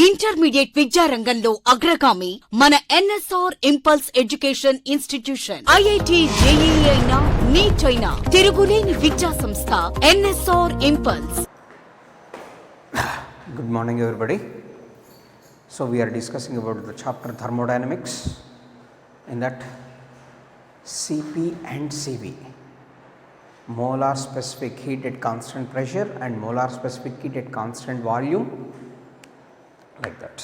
Intermediate విద్యారంగంలో అగ్రగామి మన NSR impulse education institution. IIT, JEE అయినా, నీట్ అయినా తిరుగులేని విద్యా సంస్థ NSR impulse. Good morning everybody. So we are discussing about the chapter thermodynamics. In that Cp and Cv, molar specific heat at constant pressure and molar specific heat at constant volume, like that.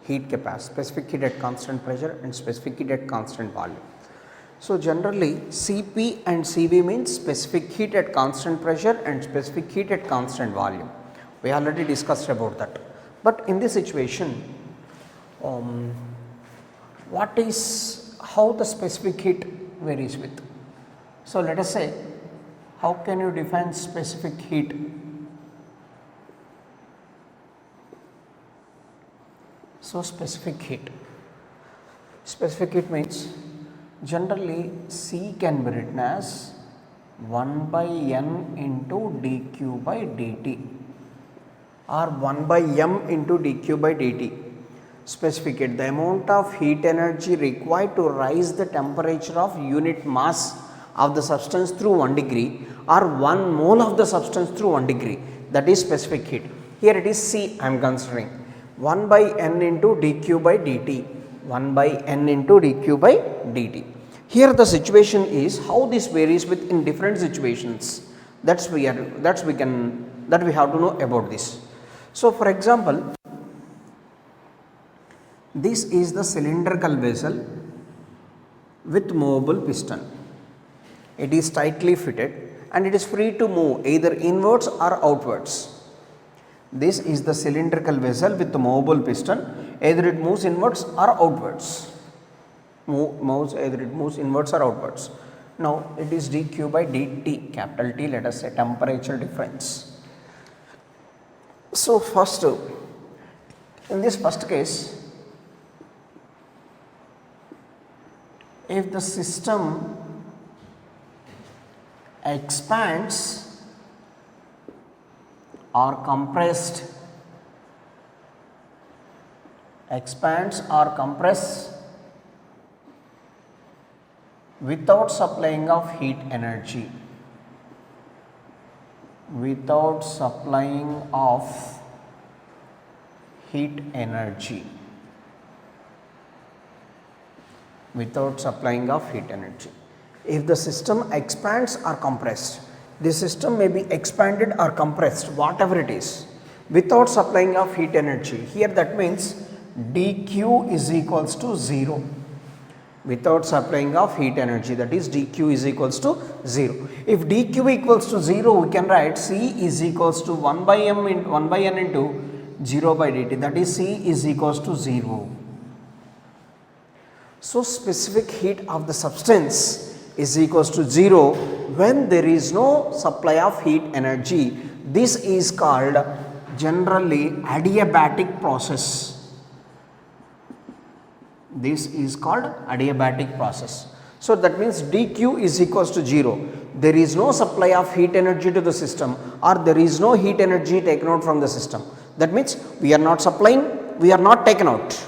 Heat capacity, specific heat at constant pressure and specific heat at constant volume. So generally Cp and Cv means specific heat at constant pressure and specific heat at constant volume. We already discussed about that. But in this situation, how the specific heat varies with? So let us say, how can you define specific heat? So specific heat means generally C can be written as 1 by N into dq by dt or 1 by m into dq by dt. Specific heat, the amount of heat energy required to rise the temperature of unit mass of the substance through 1 degree or 1 mole of the substance through 1 degree, that is specific heat. Here it is C I am considering 1 by n into dq by dt, 1 by n into dq by dt. Here the situation is how this varies with in different situations, that we have to know about this. So for example, this is the cylindrical vessel with movable piston. It is tightly fitted and it is free to move either inwards or outwards. This is the cylindrical vessel with the movable piston, either it moves inwards or outwards. Either it moves inwards or outwards. Now it is dq by dt, capital T, let us say temperature difference. So first, in this first case, if the system expands or compressed without supplying of heat energy, if the system expands or compressed, the system may be expanded or compressed, whatever it is, without supplying of heat energy. Here that means dq is equals to 0. Without supplying of heat energy, that is dq is equals to 0. If dq equals to 0, we can write C is equals to 1 by n into 0 by dt, that is C is equals to 0. So specific heat of the substance is equals to 0 when there is no supply of heat energy. This is called generally adiabatic process. So that means dq is equals to 0. There is no supply of heat energy to the system or there is no heat energy taken out from the system. That means we are not supplying, we are not taken out.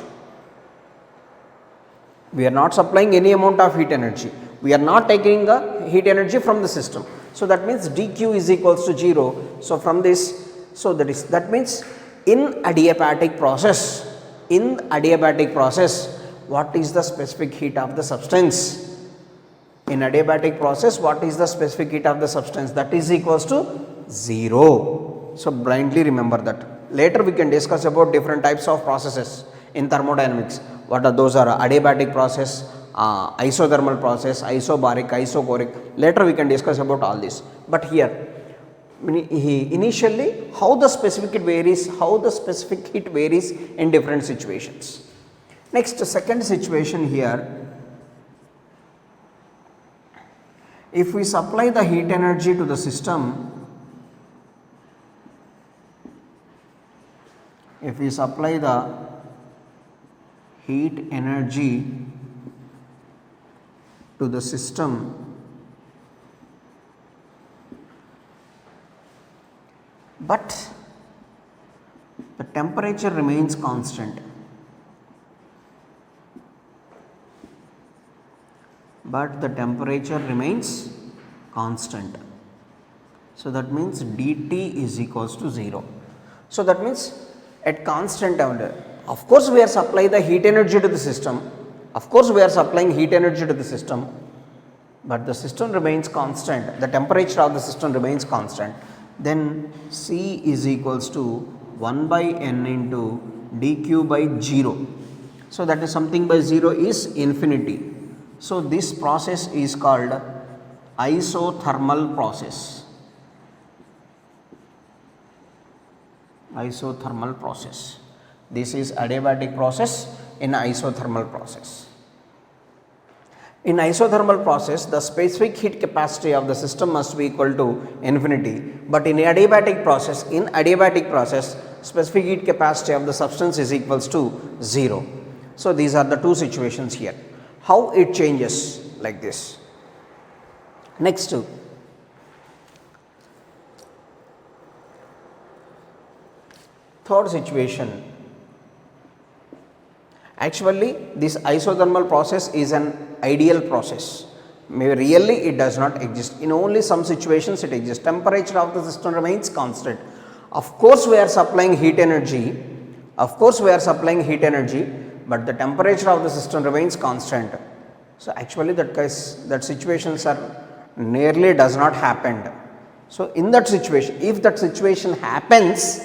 We are not supplying any amount of heat energy. We are not taking the heat energy from the system. So that means dq is equals to 0. So from this, that means in adiabatic process, what is the specific heat of the substance? In adiabatic process, what is the specific heat of the substance? That is equals to 0. So blindly remember that. Later we can discuss about different types of processes in thermodynamics. What are those? Are adiabatic process, isothermal process, isobaric, isochoric. Later we can discuss about all this. But here initially how the specific heat varies in different situations. Next, second situation here, if we supply the heat energy to the system, but the temperature remains constant, but the temperature remains constant. So that means dt is equals to 0. So that means at constant temperature, of course we are supplying the heat energy to the system, but the system remains constant, the temperature of the system remains constant, then C is equals to 1 by n into dq by 0. So that is something by 0 is infinity. So this process is called isothermal process. Isothermal process. This is adiabatic process in isothermal process. In isothermal process, the specific heat capacity of the system must be equal to infinity, but in adiabatic process, specific heat capacity of the substance is equals to 0. So these are the two situations here. How it changes like this. Next, third situation. Actually, this isothermal process is an ideal process. Really, it does not exist. In only some situations it exists. Temperature of the system remains constant. Of course, we are supplying heat energy. But the temperature of the system remains constant. So actually, that situations are nearly does not happen. So in that situation, if that situation happens,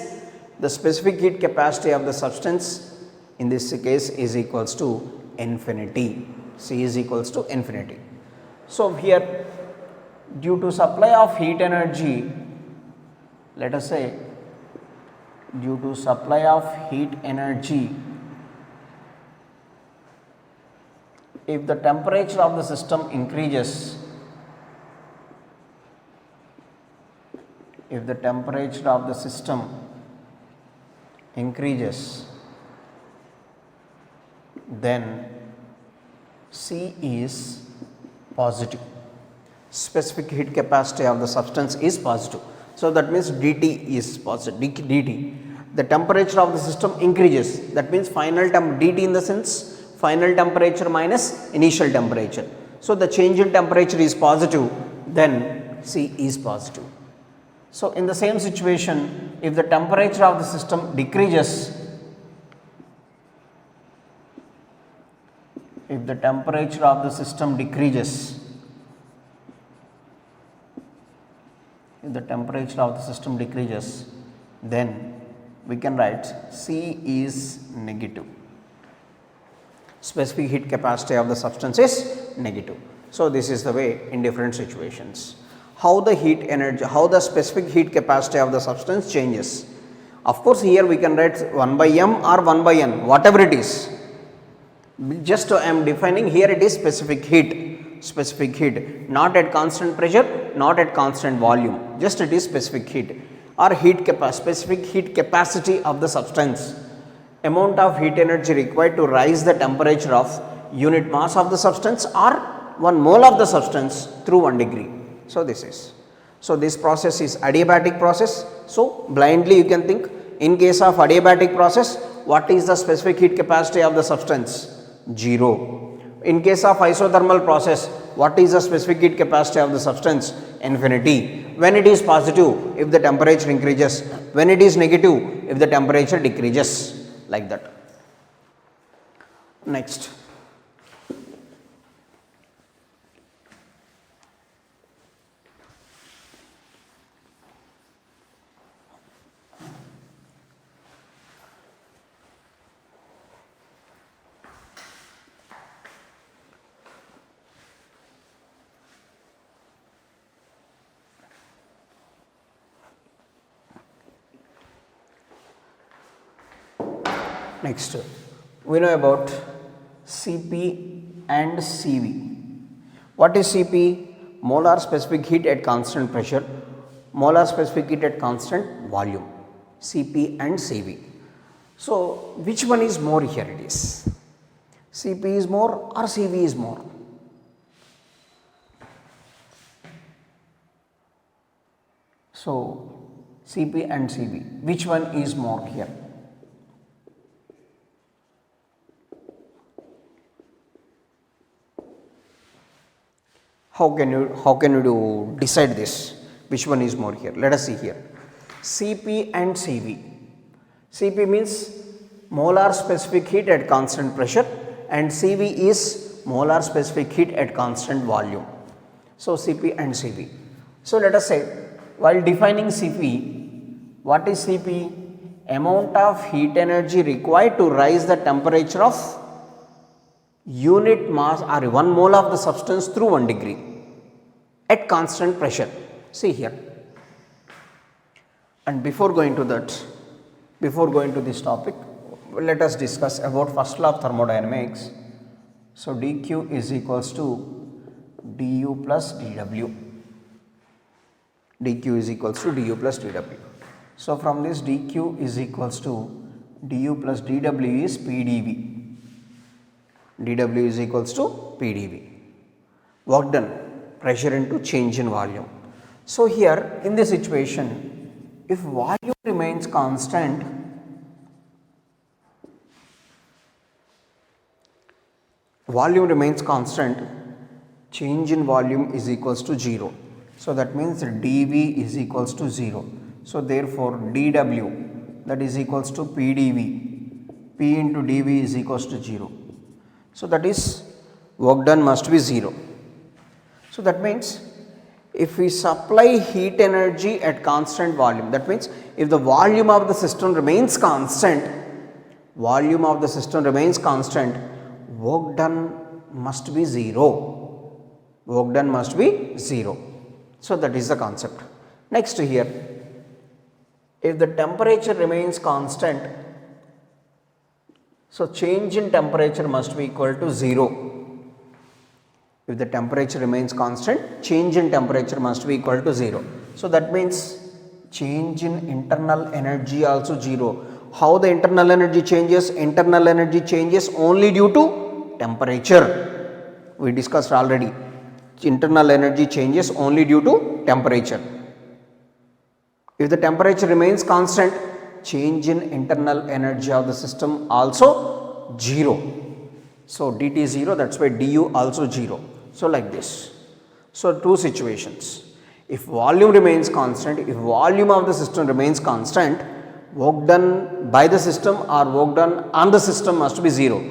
the specific heat capacity of the substance in this case is equals to infinity. C is equals to infinity. So here, due to supply of heat energy, let us say due to supply of heat energy, if the temperature of the system increases, then C is positive. Specific heat capacity of the substance is positive. So that means dt is positive. dt. The temperature of the system increases. That means final dt in the sense final temperature minus initial temperature. So the change in temperature is positive. Then C is positive. So in the same situation, if the temperature of the system decreases, then we can write C is negative. Specific heat capacity of the substance is negative. So this is the way in different situations. How the specific heat capacity of the substance changes. Of course, here we can write 1 by m or 1 by n, whatever it is. Just I am defining here it is specific heat, not at constant pressure, not at constant volume, just it is specific heat or specific heat capacity of the substance. Amount of heat energy required to rise the temperature of unit mass of the substance or 1 mole of the substance through 1 degree. So this process is adiabatic process. So blindly you can think, in case of adiabatic process, what is the specific heat capacity of the substance? 0. In case of isothermal process, what is the specific heat capacity of the substance? Infinity. When it is positive, if the temperature increases, when it is negative, if the temperature decreases, like that. Next. Next, we know about Cp and Cv. What is Cp? Molar specific heat at constant pressure, molar specific heat at constant volume. Cp and Cv. So, which one is more here it is? Cp is more or Cv is more? So, Cp and Cv, which one is more here? how can you do decide this? Which one is more here? Let us see here. Cp and Cv. Cp means molar specific heat at constant pressure and Cv is molar specific heat at constant volume. So Cp and Cv. So let us say while defining Cp, what is Cp? Amount of heat energy required to rise the temperature of unit mass or 1 mole of the substance through 1 degree at constant pressure. See here. And before going to this topic, let us discuss about first law of thermodynamics. So dq is equals to du plus dw. dq is equals to du plus dw. So from this dq is equals to du plus dw is pdv. dw is equals to pdv. Work done, pressure into change in volume. So here in this situation, if volume remains constant, change in volume is equals to 0. So that means dv is equals to 0. So therefore dw, that is equals to pdv, p into dv is equals to 0. So that is work done must be 0. So that means if we supply heat energy at constant volume, that means if the volume of the system remains constant, work done must be 0. Work done must be 0. So that is the concept. Next here, if the temperature remains constant, so change in temperature must be equal to 0. If the temperature remains constant, change in temperature must be equal to 0. So that means change in internal energy also 0. How the internal energy changes? Internal energy changes only due to temperature. We discussed already. Internal energy changes only due to temperature. If the temperature remains constant, change in internal energy of the system also 0. So dt 0, that's why du also 0. So like this. So two situations. If volume remains constant, if volume of the system remains constant, work done by the system or work done on the system must be 0.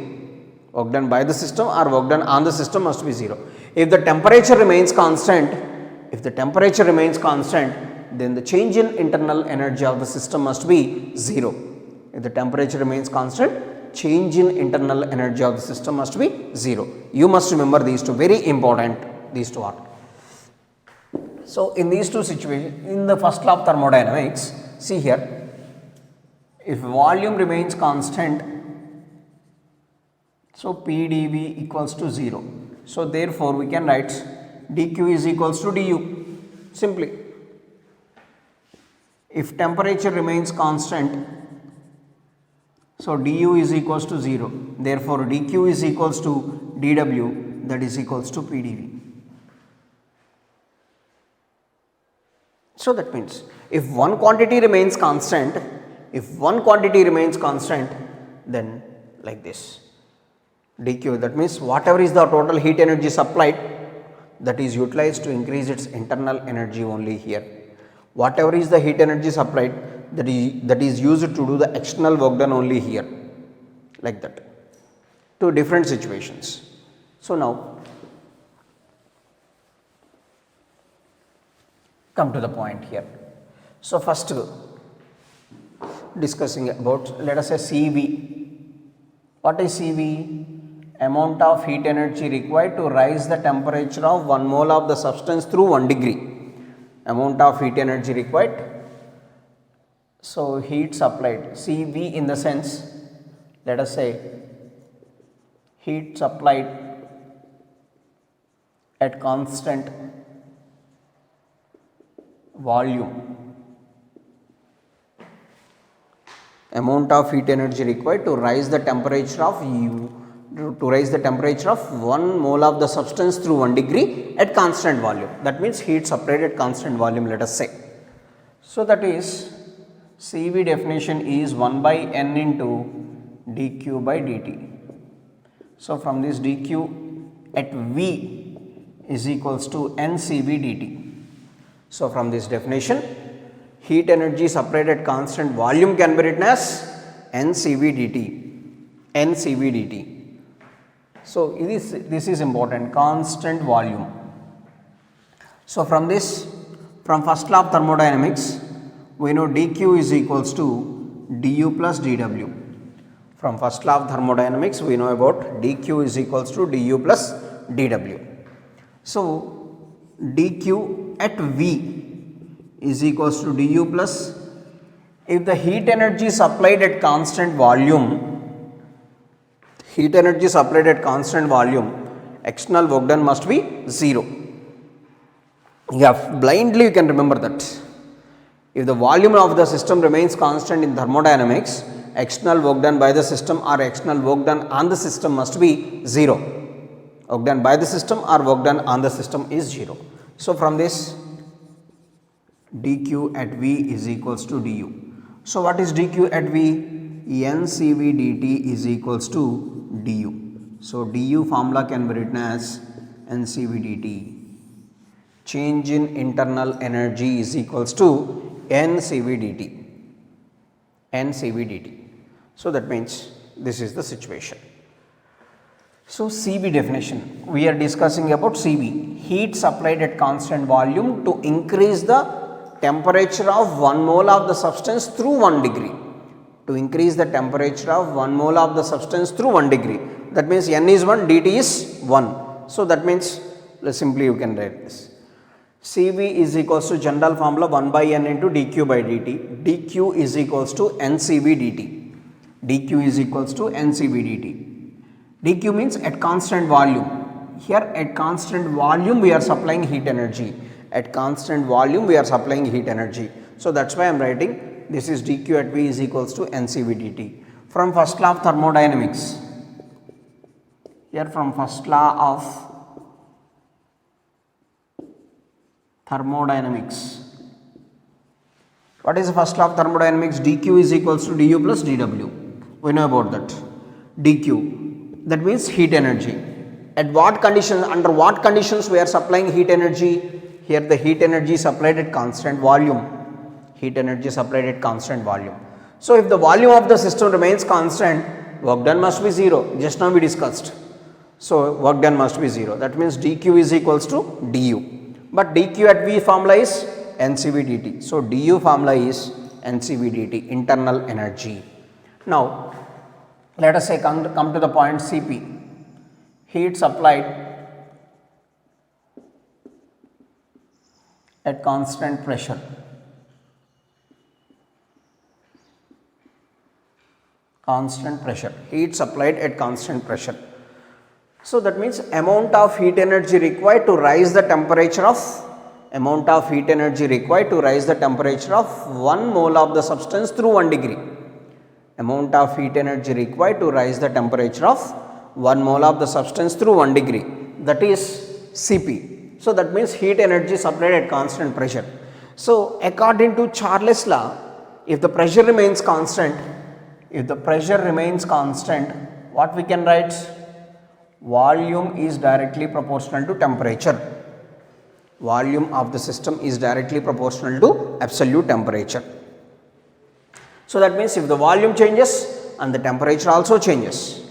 Work done by the system or work done on the system must be 0. If the temperature remains constant, then the change in internal energy of the system must be 0. If the temperature remains constant, change in internal energy of the system must be 0. You must remember these two, very important, these two are. So in these two situations, in the first law of thermodynamics, see here, if volume remains constant, so pdv equals to 0. So therefore we can write dq is equals to du simply. If temperature remains constant, so du is equals to 0. Therefore dq is equals to dw, that is equals to pdv. So that means if one quantity remains constant, then like this dq, that means whatever is the total heat energy supplied, that is utilized to increase its internal energy only here. Whatever is the heat energy supplied, that is used to do the external work done only here, like that. Two different situations. So now come to the point here. So first discussing about, let us say Cv. What is Cv? Amount of heat energy required to rise the temperature of 1 mole of the substance through 1 degree. Amount of heat energy required. So heat supplied, Cv in the sense, let us say heat supplied at constant volume. Amount of heat energy required to rise the temperature of 1 mole of the substance through 1 degree at constant volume. That means heat supplied at constant volume, let us say. So that is Cv definition is 1 by n into dq by dt. So from this dq at V, is equals to NCV dt. So from this definition, heat energy supplied at constant volume can be written as NCV dt. NCV dt. So this is important, constant volume. So from this, from first law of thermodynamics, we know dq is equals to du plus dw. From first law of thermodynamics, we know about dq is equals to du plus dw. So dq at V is equals to du plus, if the heat energy supplied at constant volume, external work done must be 0. Blindly you can remember that. If the volume of the system remains constant in thermodynamics, external work done by the system or external work done on the system must be 0. Work done by the system or work done on the system is 0. So from this, dq at V is equals to du. So what is dq at V? NCV dt is equals to du. So du formula can be written as NCV dt. Change in internal energy is equals to NCV dt. NCV dt. So that means this is the situation. So CV definition, we are discussing about CV, heat supplied at constant volume to increase the temperature of 1 mole of the substance through 1 degree. To increase the temperature of 1 mole of the substance through 1 degree. That means N is 1, dt is 1. So that means simply you can write this. CV is equals to general formula 1 by N into dq by dt. dq is equals to NCV dt. dq is equals to NCV dt. dq means at constant volume. Here at constant volume we are supplying heat energy. At constant volume we are supplying heat energy. So that's why I am writing this is dq at V is equals to NCV dt. From first law of thermodynamics, here from first law of thermodynamics, what is the first law of thermodynamics? dq is equals to du plus dw. We know about that. dq, that means heat energy. At what conditions, under what conditions we are supplying heat energy? Here the heat energy supplied at constant volume. Heat energy supplied at constant volume. So if the volume of the system remains constant, work done must be 0. Just now we discussed. So work done must be 0. That means dq is equals to du. But dq at V formula is NCV dt. So du formula is NCV dt, internal energy. Now let us say come to the point Cp, heat supplied at constant pressure. Constant pressure, heat supplied at constant pressure. So that means amount of heat energy required to raise the temperature of 1 mole of the substance through 1 degree. Amount of heat energy required to rise the temperature of 1 mole of the substance through 1 degree, that is Cp. So that means heat energy supplied at constant pressure. So according to Charles' law, if the pressure remains constant, what we can write? Volume is directly proportional to temperature. Volume of the system is directly proportional to absolute temperature. So that means if the volume changes and the temperature also changes,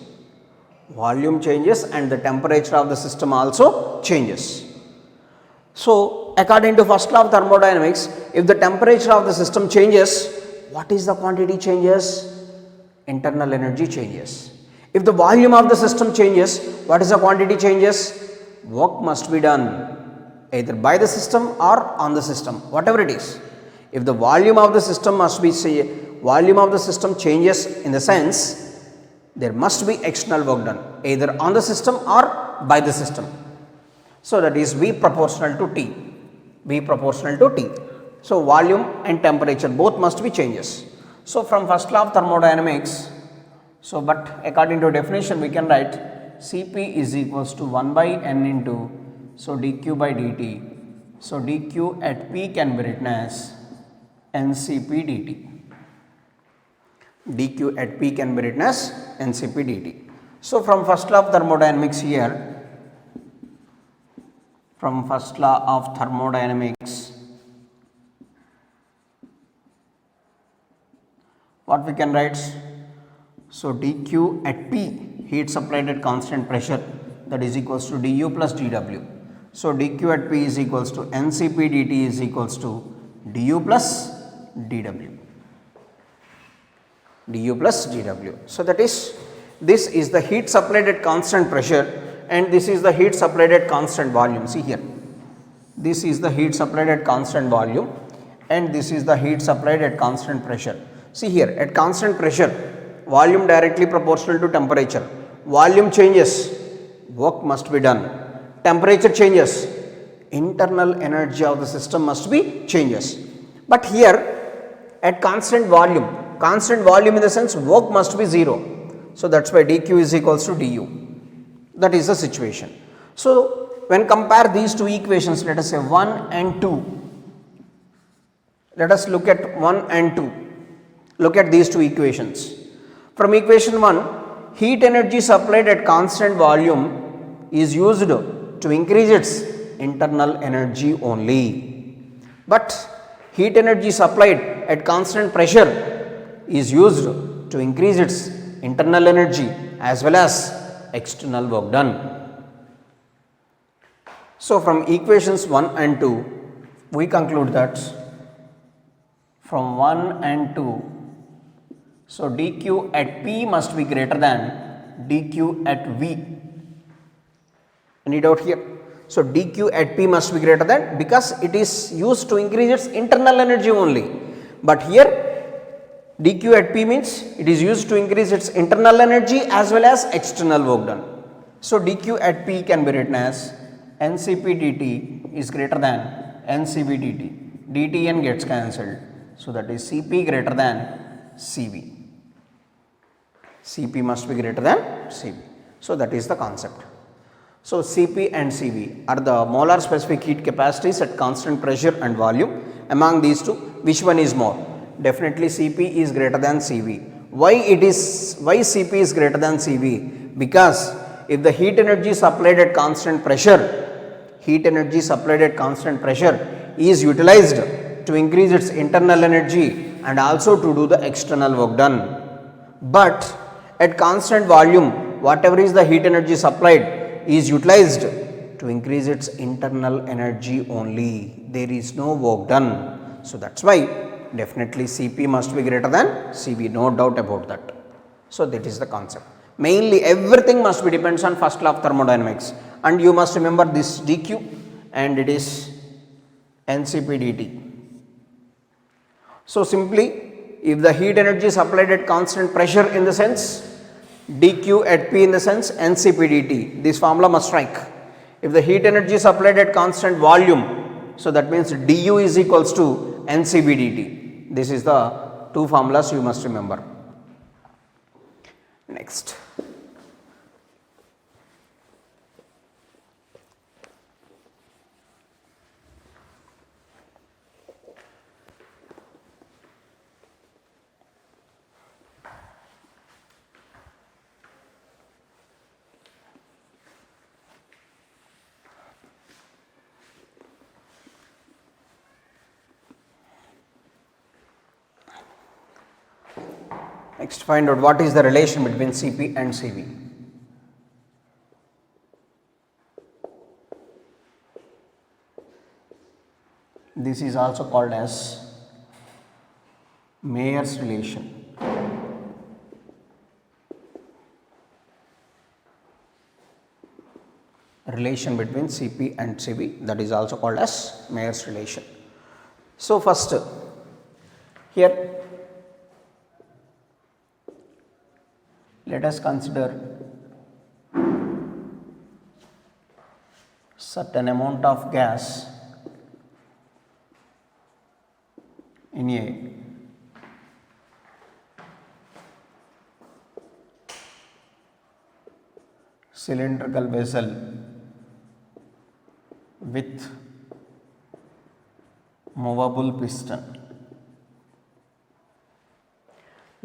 volume changes and the temperature of the system also changes. So according to first law of thermodynamics, if the temperature of the system changes, what is the quantity changes? Internal energy changes. If the volume of the system changes, what is the quantity changes? Work must be done either by the system or on the system, whatever it is. If the volume of the system changes, in the sense there must be external work done either on the system or by the system. So that is V proportional to T. V proportional to T. So volume and temperature both must be changes. So from first law of thermodynamics, so but according to definition we can write Cp is equals to 1 by N into, so dq by dt. So dq at P can be written as NCP dt. dq at P can be written as NCP dt. So from first law of thermodynamics here, from first law of thermodynamics, what we can write? So dq at P, heat supplied at constant pressure, that is equals to du plus dw. So dq at P is equals to ncp dt is equals to du plus dw. du plus dw. So that is, this is the heat supplied at constant pressure and this is the heat supplied at constant volume. See here, this is the heat supplied at constant volume and this is the heat supplied at constant pressure. See here, at constant pressure, volume directly proportional to temperature. Volume changes, work must be done. Temperature changes, internal energy of the system must be changes. But here at constant volume in the sense work must be 0. So that is why dq is equals to du. That is the situation. So when compare these two equations, let us say 1 and 2. Let us look at 1 and 2. Look at these two equations. From equation 1, heat energy supplied at constant volume is used to increase its internal energy only. But heat energy supplied at constant pressure is used to increase its internal energy as well as external work done. So from equations 1 and 2, we conclude that from 1 and 2, so dq at P must be greater than dq at V. Any doubt here? So dq at P must be greater than, because it is used to increase its internal energy only. But here dq at P means it is used to increase its internal energy as well as external work done. So dq at P can be written as ncp dt is greater than ncv dt. dtn gets cancelled. So that is Cp greater than Cv. Cp must be greater than Cv. So that is the concept. So Cp and Cv are the molar specific heat capacities at constant pressure and volume. Among these two, which one is more? Definitely Cp is greater than Cv. Why Cp is greater than Cv? Because if the heat energy supplied at constant pressure is utilized to increase its internal energy and also to do the external work done. But at constant volume, whatever is the heat energy supplied is utilized to increase its internal energy only. There is no work done. So that is why definitely Cp must be greater than Cv, no doubt about that. So that is the concept. Mainly everything must be depends on first law of thermodynamics, and you must remember this dq and it is ncp dt. So simply, if the heat energy supplied at constant pressure in the sense dq at P in the sense ncp dt, this formula must strike. If the heat energy supplied at constant volume, so that means du is equals to ncv dt. This is the two formulas you must remember. Next. Next, find out what is the relation between Cp and Cv. This is also called as Mayer's relation. Relation between Cp and Cv, that is also called as Mayer's relation. So first, here let us consider certain amount of gas in a cylindrical vessel with movable piston.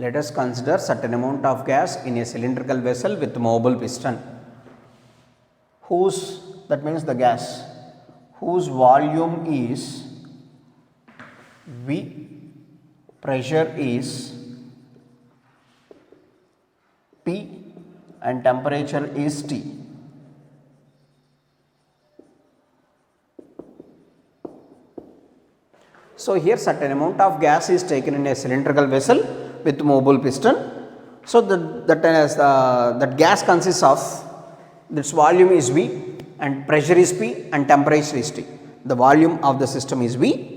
Let us consider certain amount of gas in a cylindrical vessel with movable piston, whose, that means the gas, whose volume is V, pressure is P and temperature is T. So here certain amount of gas is taken in a cylindrical vessel with mobile piston. So that gas consists of, this volume is V and pressure is P and temperature is T. The volume of the system is V.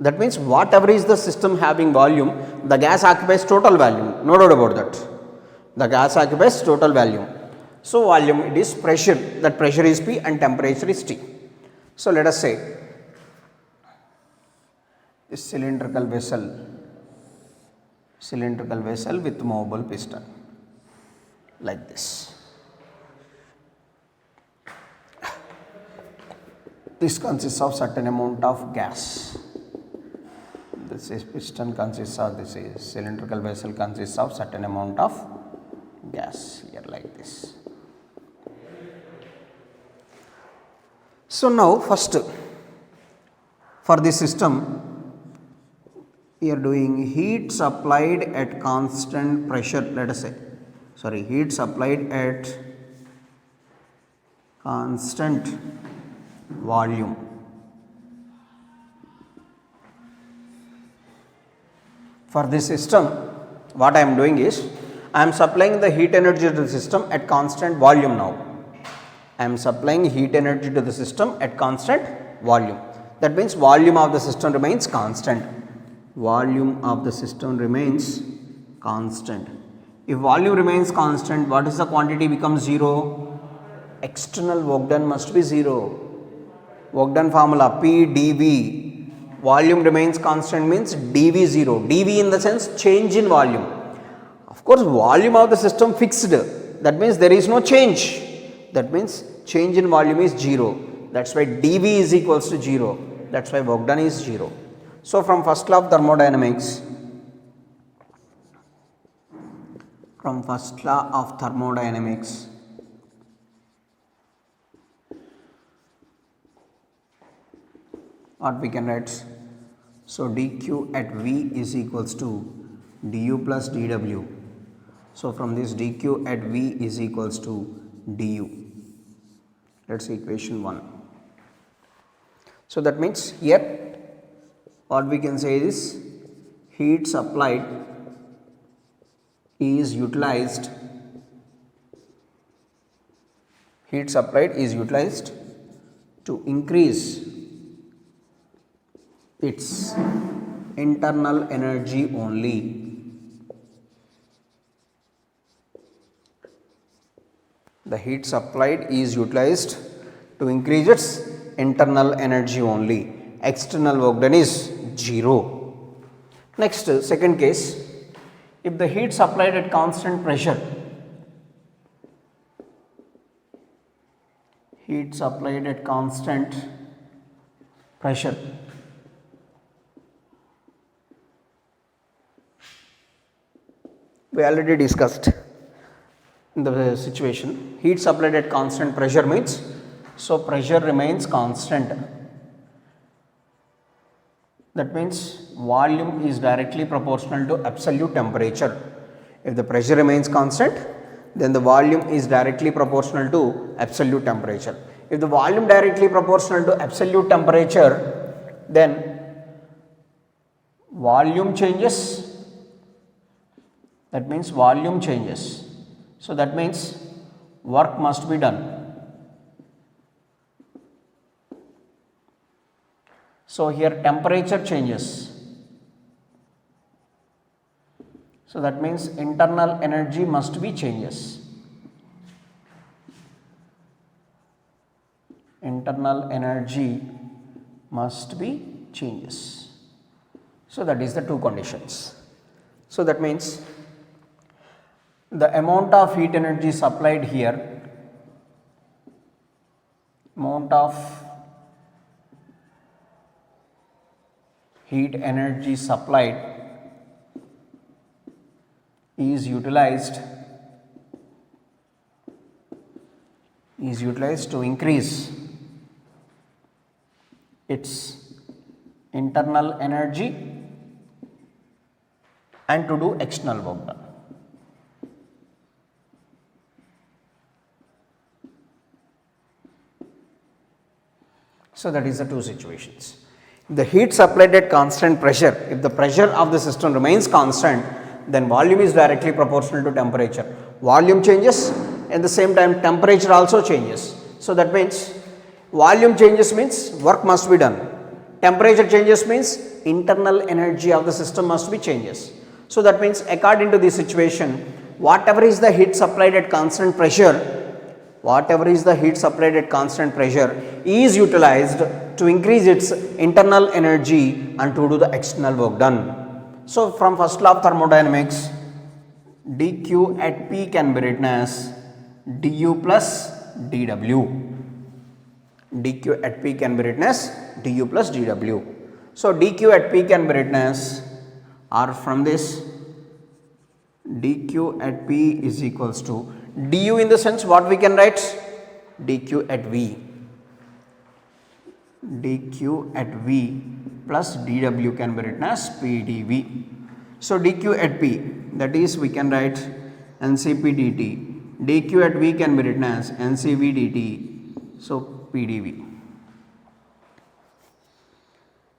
That means whatever is the system having volume, the gas occupies total volume, no doubt about that. The gas occupies total volume. So volume, it is pressure, that pressure is P and temperature is T. So let us say this cylindrical vessel with mobile piston, like this. This consists of certain amount of gas. This is piston consists of, this is cylindrical vessel consists of certain amount of gas here, like this. So now first, for this system we are doing heat supplied at constant pressure, let us say, heat supplied at constant volume. For this system, what I am doing is, I am supplying the heat energy to the system at constant volume now. I am supplying heat energy to the system at constant volume. That means volume of the system remains constant. Volume of the system remains constant. If volume remains constant, what is the quantity becomes 0? External work done must be 0. Work done formula P dV. Volume remains constant means dV 0. dV in the sense change in volume. Of course, volume of the system fixed. That means there is no change. That means change in volume is 0. That's why dV is equals to 0. That's why work done is 0. So from first law of thermodynamics, what we can write? So dq at V is equals to du plus dw. So from this dq at V is equals to du. That's equation 1. So that means here what we can say is heat supplied is utilized to increase its internal energy only. The heat supplied is utilized to increase its internal energy only. External work done is 0. Next, second case, if the heat supplied at constant pressure, we already discussed in the situation, heat supplied at constant pressure means, so pressure remains constant. That means volume is directly proportional to absolute temperature. If the pressure remains constant, then the volume is directly proportional to absolute temperature. If the volume directly proportional to absolute temperature, then volume changes. That means volume changes. So that means work must be done. So here temperature changes. So that means internal energy must be changes. Internal energy must be changes. So that is the two conditions. So that means the amount of heat energy supplied here, amount of heat energy supplied is utilized to increase its internal energy and to do external work done. So that is the two situations. If the heat supplied at constant pressure, if the pressure of the system remains constant, then volume is directly proportional to temperature. Volume changes, at the same time temperature also changes. So that means volume changes means work must be done. Temperature changes means internal energy of the system must be changes. So that means according to this situation, whatever is the heat supplied at constant pressure, is utilized to increase its internal energy and to do the external work done. So from first law of thermodynamics, dq at P can be written as du plus dw. dq at P can be written as du plus dw. So dq at P can be written as, or from this, dq at P is equals to du, in the sense what we can write, dq at V, dq at V plus dw can be written as pdv. So dq at P, that is we can write ncp dt, dq at V can be written as ncv dt, so pdv.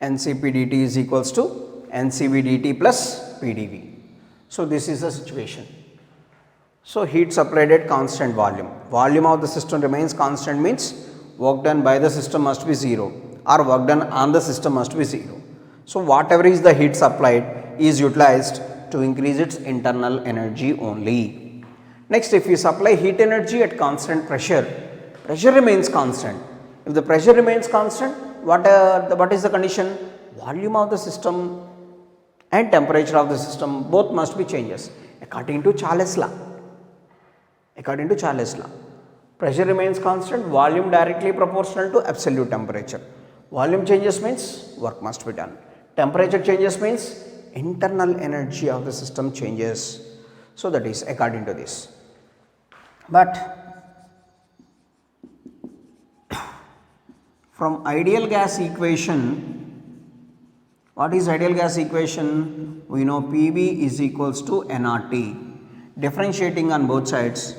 ncp dt is equals to ncv dt plus pdv. So this is the situation. So heat supplied at constant volume. Volume of the system remains constant means work done by the system must be 0 or work done on the system must be 0. So whatever is the heat supplied is utilized to increase its internal energy only. Next, if you supply heat energy at constant pressure, pressure remains constant. If the pressure remains constant, what is the condition? Volume of the system and temperature of the system both must be changes according to Charles' law. According to Charles' law, pressure remains constant, volume directly proportional to absolute temperature. Volume changes means work must be done. Temperature changes means internal energy of the system changes. So that is according to this. But from ideal gas equation, what is ideal gas equation? We know PV is equals to nRT. Differentiating on both sides,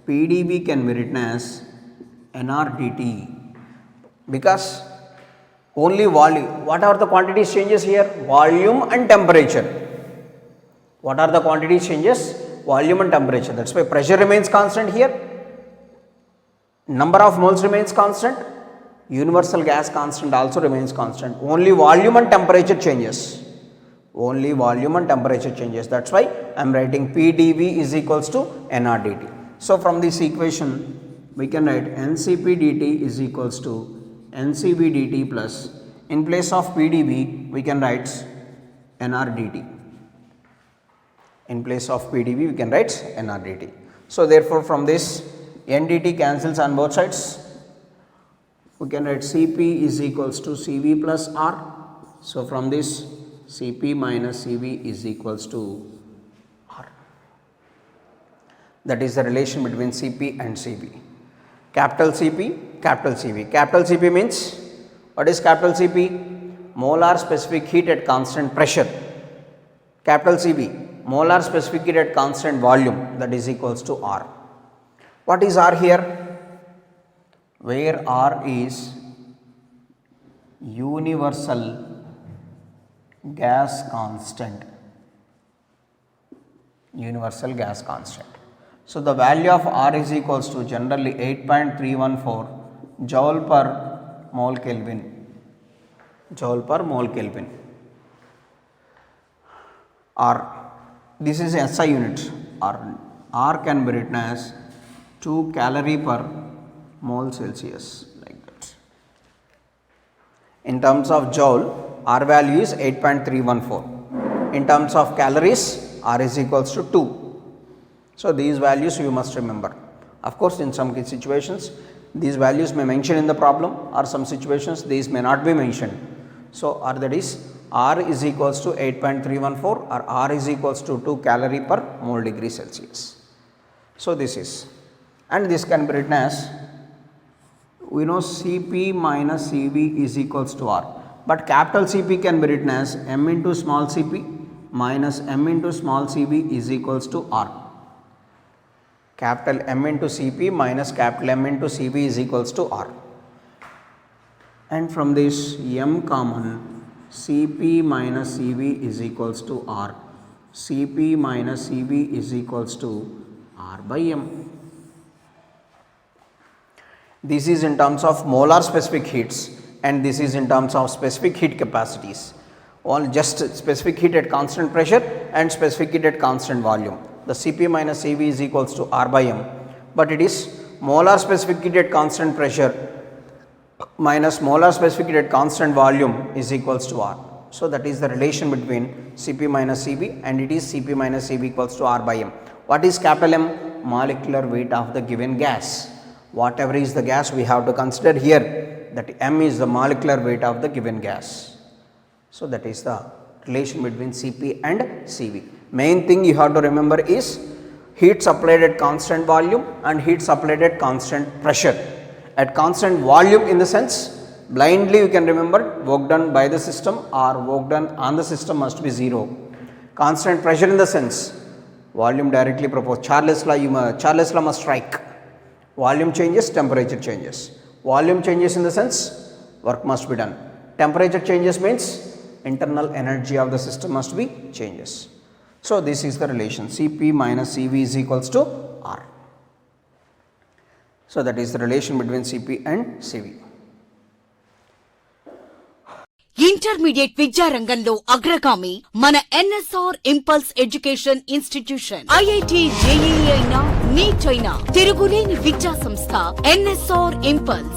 PdV can be written as nRdt, because only volume, what are the quantities changes here? Volume and temperature. What are the quantities changes? Volume and temperature. That is why pressure remains constant here, number of moles remains constant, universal gas constant also remains constant. Only volume and temperature changes. Only volume and temperature changes. That is why I am writing PdV is equals to nRdt. So from this equation we can write ncp dt is equals to ncv dt plus, in place of PdV we can write nRdt. In place of PdV we can write nRdt. So therefore from this ndt cancels on both sides. We can write Cp is equals to Cv plus R. So from this Cp minus Cv is equals to R. That is the relation between Cp and Cv. Capital Cp, capital Cv. Capital Cp means, what is capital Cp? Molar specific heat at constant pressure. Capital Cv, molar specific heat at constant volume, that is equals to R. What is R here? Where R is universal gas constant. Universal gas constant. So the value of R is equals to generally 8.314 joule per mole Kelvin. Joule per mole Kelvin. R. This is SI unit. R can be written as 2 calorie per mole Celsius, like that. In terms of joule, R value is 8.314. In terms of calories, R is equals to 2. So these values you must remember. Of course, in some situations these values may mention in the problem, or some situations these may not be mentioned. So R, that is R is equals to 8.314 or R is equals to 2 calorie per mole degree Celsius. So this is, and this can be written as we know Cp minus Cv is equals to R. But capital Cp can be written as m into small cp minus m into small cv is equals to R. Capital M into Cp minus capital M into Cv is equals to R. And from this m common, Cp minus Cv is equals to R. Cp minus Cv is equals to R by m. This is in terms of molar specific heats, and this is in terms of specific heat capacities. All just specific heat at constant pressure and specific heat at constant volume. The Cp minus Cv is equals to R by m, but it is molar specific heat at constant pressure minus molar specific heat at constant volume is equals to R. So, that is the relation between Cp minus Cv, and it is Cp minus Cv equals to R by m. What is capital M? Molecular weight of the given gas. Whatever is the gas, we have to consider here that m is the molecular weight of the given gas. So, that is the relation between Cp and Cv. Main thing you have to remember is heat supplied at constant volume and heat supplied at constant pressure. At constant volume, in the sense blindly you can remember work done by the system or work done on the system must be 0. Constant pressure in the sense volume directly proportional. Charles' law must strike. Volume changes, temperature changes. Volume changes in the sense work must be done. Temperature changes means internal energy of the system must be changes. So, this is the relation Cp minus Cv is equals to R. So, that is the relation between Cp and Cv. Intermediate విద్యారంగంలో అగ్రగామి మన NSR impulse education institution. IIT JEE అయినా neat అయినా తిరుగులేని విద్యా సంస్థ NSR impulse.